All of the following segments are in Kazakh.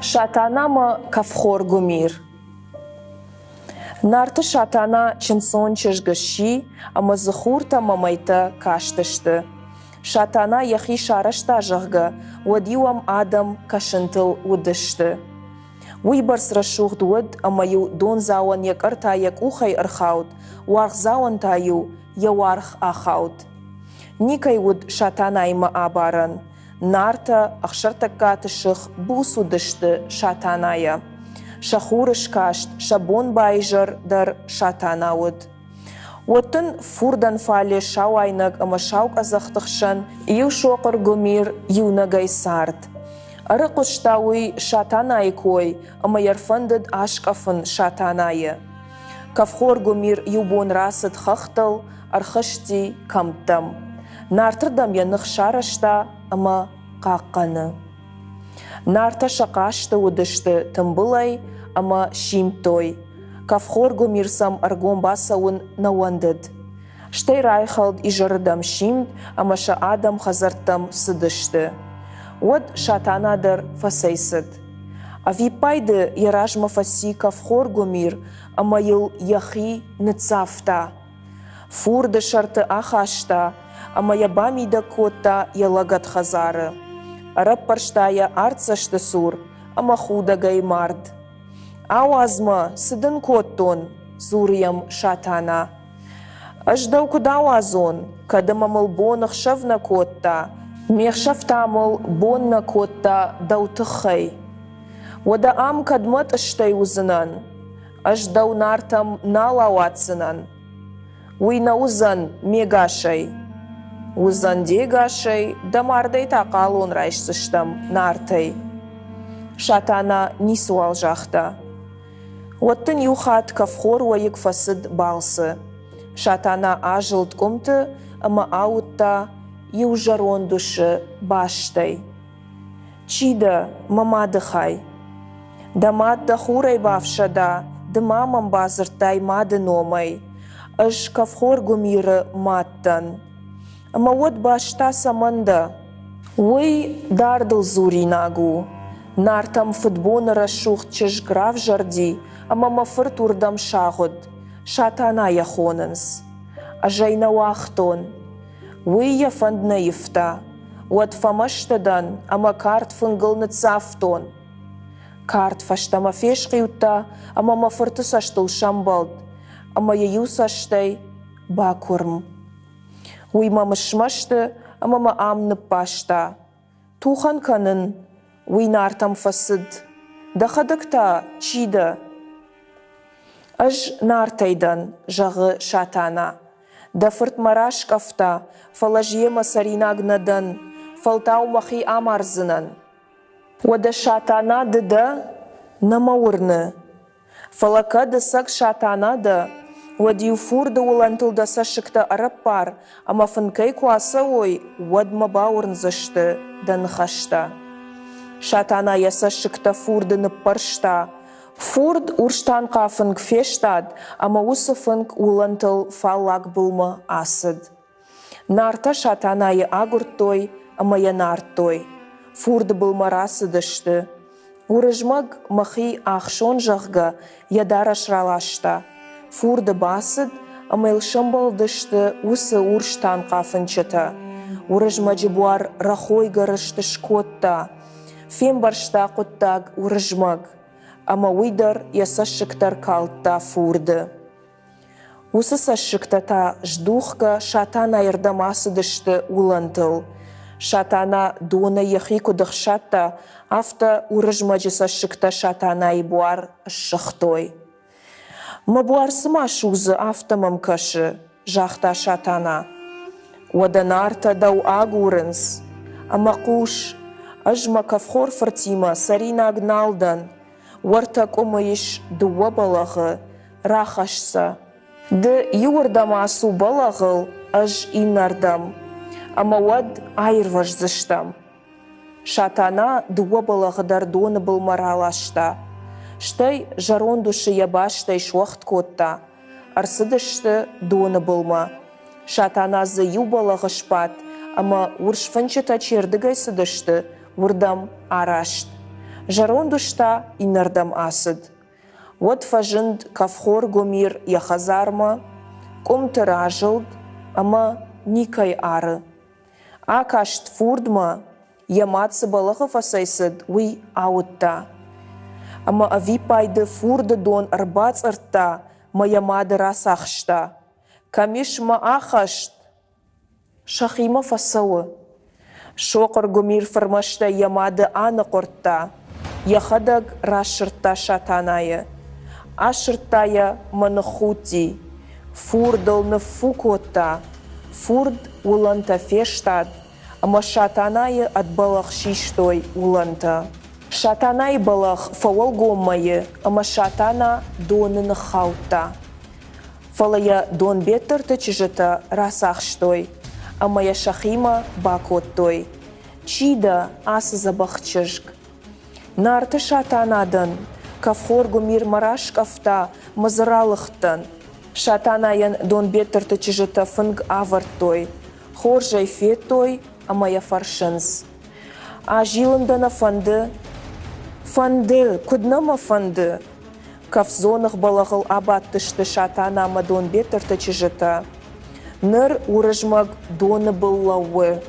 Шатанама кавхор гумир. Нарты шатана чинсон чыжгыши, ама зыхурта мамайта каштышты. Шатана яхи шарышта жығғы, вадиуам адам кашынтыл удышты. Уйбарс рашух дуд, ама ю дон зауан як арта як ухай архаут, варх зауан таю, я варх ахаут. Никай уд шатана има абаран. Нарта ахшартакка тышых бусу дышты шатаная. Шахурыш кашт, шабон байжар дар шатанауд. Оттын фурдан фали шауайнак ама шаук азахтықшан, ю шоқыр гумир юнагай сарт. Ары құштауи шатанай кой, ама ярфандыд ашкафын шатанайы. Кавхор гумир юбон расыд хахтал, архышти камтам. Нартырдам янық шарашта, ама қаққаны. Нарта шақашты удышты тымбылай, ама шимтой. Кавхор гумирсам аргон басауын науандыд. Штай райхалд и жарыдам шимд, ама ша адам хазартам сыдышты. Од шатанадар фасайсыд. Авипайды яражма фаси кавхор гумир, ама йыл яхи ныцафта. Фурды шарты ахашта, ама ябамида котта ялагат хазары. Араб парштая арцашты сур, ама худа гаймард. Ауазма сыдын коттон, зурьям шатана. Аждау кудауазон, кадамамыл бонах шавна котта, мехшафтамыл бонна котта даутыхай. Вада ам кадмат аштай узынан, аждау нартам налауатсынан. Уйна узан мегашай. Узан дегашай, дамардай тақалон райшсыштам нартай. Шатана нисуал жахта. Оттын юхат кавхор уайык фасыд балсы. Шатана ажылт комты, ама аутта южарон душы баштай. Чида мамадыхай. Дамад да хурай бавшада, дымамам базыртай мады номай. Аж кавхор гумиры маттан. Ама вот башта саманда. Уй дардыл зури нагу. Нартам футбона рашух чыж грав жарди, ама мафыр турдам шагуд. Шатана яхонынс. Ажайна уахтон. Уй яфанд наифта. Уат фамаштадан, ама карт фынгылны цафтон. Карт фаштама фешқиутта, ама мафырты саштыл шамбалд. Ама яю саштай бакурм. Уй мамышмашты, ама амны пашта. Тухан канын, уй нартам фасыд. Дахадыкта чида. Аж нартайдан жағы шатана. Дафырт мараш кафта, фалажьема саринагнадан, фалтау махи амарзынан. Вада шатана дыда намаурны. Фалака дысак шатана да, вадиу фурда улантылда сашыкта араппар, ама фынкай куаса ой, вадма баурн зашты данхашта. Шатана ясашыкта фурдыны паршта. Фурд урштан кафынг фештад, ама усы фынг улантыл фаллак былма асыд. Нарта шатанайы агуртой, ама янартой. Фурды былма расыдышты. Урыжмаг махи ахшон жағға ядара шралашта. Фурды басыд, ама илшымбалдышты усы урштан кафынчыта. Урыжмаджи буар рахой гарышты шкотта. Фем баршта құттаг урыжмаг. Ама уйдар ясашыктар калтта фурды. Усы сашыкта та ждухка шатана ярдамасыдышты улантыл. Шатана дона яхи кудықшатта, афта урыжмаджи сашыкта шатана и буар шыхтой. Ма буар сыма шузы афта мамкашы, жахта шатана. Ваданарта дау агурынс, ама куш, ажма кавхор фартима сарина агналдан, варта комаиш дуа балағы, рахашса. Ды юрдамасу балағыл, аж инардам. Ама вад айырваш зыштам. Шатана дуа балағыдар доны былмаралашта. Штай жарон души ябаштай шуахт котта. Арсыдышты доны былма. Шатана зы ю балағы шпат, ама уршфанчыта чердігай сыдышты, урдам арашт. Жарондушта инардам асыд. Вот фажынд кавхор гомир яхазарма, комтыр ажылд, ама никай ары. Акашт фурдма, яматсы балығы фасайсыд уй аутта. Ама ави пайды фурды дон арбац ыртта, ма ямады расахшта. Камиш ма ахашт, шахима фасауы. Шоқыр гомир фармашта ямады аны қортта, яхадаг рашыртта шатанайы. Ашырттая маны хути, фурдылны фукотта, фурд уланта фештад, ама шатанайы от балах шиштой уланта. Шатанай балах фауал гоммайы, ама шатана донын хаутта. Фалая дон беттерты чижыта расахштой, ама я шахима бакоттой. Чида асы забахчыжг. Нарты шатанадан, кавхор гомир мараш кафта мазыралықтан. Шатанайын дон беттерты чижыта фынг авартой. Хоржай феттой, ама я фаршынс. А жилындана фанды, фанды, куднама фанды. Кавзонах балағыл абаттышты шатана ама дон беттерты чижыта. Ныр урыжмаг доны быллауы,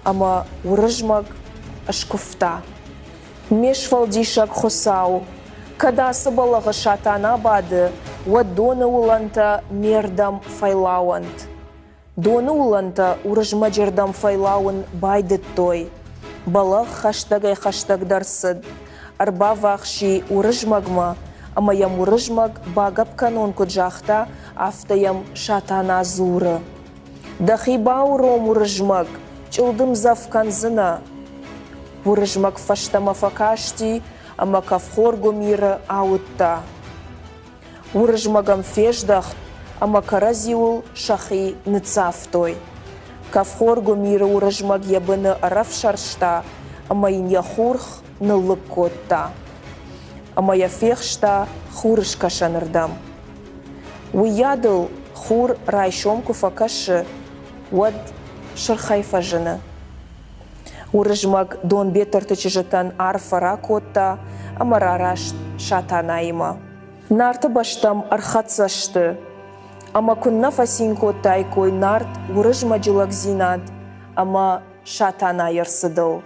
ама урыжмаг ашкуфта. Меш фалдишак хосау, кадасы балағы шатана бады, уад доны уланта мердам файлауант. Доны уланта урыжма жердам файлауын байды той. Балақ хаштагай хаштагдарсыд, арба вахши урыжмагма, ама ям урыжмаг багап канон куджахта, автаям шатана зуры. Дахиба уром урыжмаг, чылдым завканзына. Урыжмаг фаштама факашти, ама кавхор гомира аутта. Урыжмагам феждахт, ама каразиул шахи ныцафтой. Кавхор гомира урыжмаг ябыны араф шаршта, ама ин яхурх нылыккотта. Ама я фехшта хурыш кашанырдам. Уядыл хур райшомку факашы, уад шырхай фажыны. Урыжмаг дон беттерты чижытан арфара котта, амарараш шатанайма. Нарты баштам архатсашты, ама күнна фасин коттай кой нарт урыжма джилак зинад, ама шатана ярсыдыл.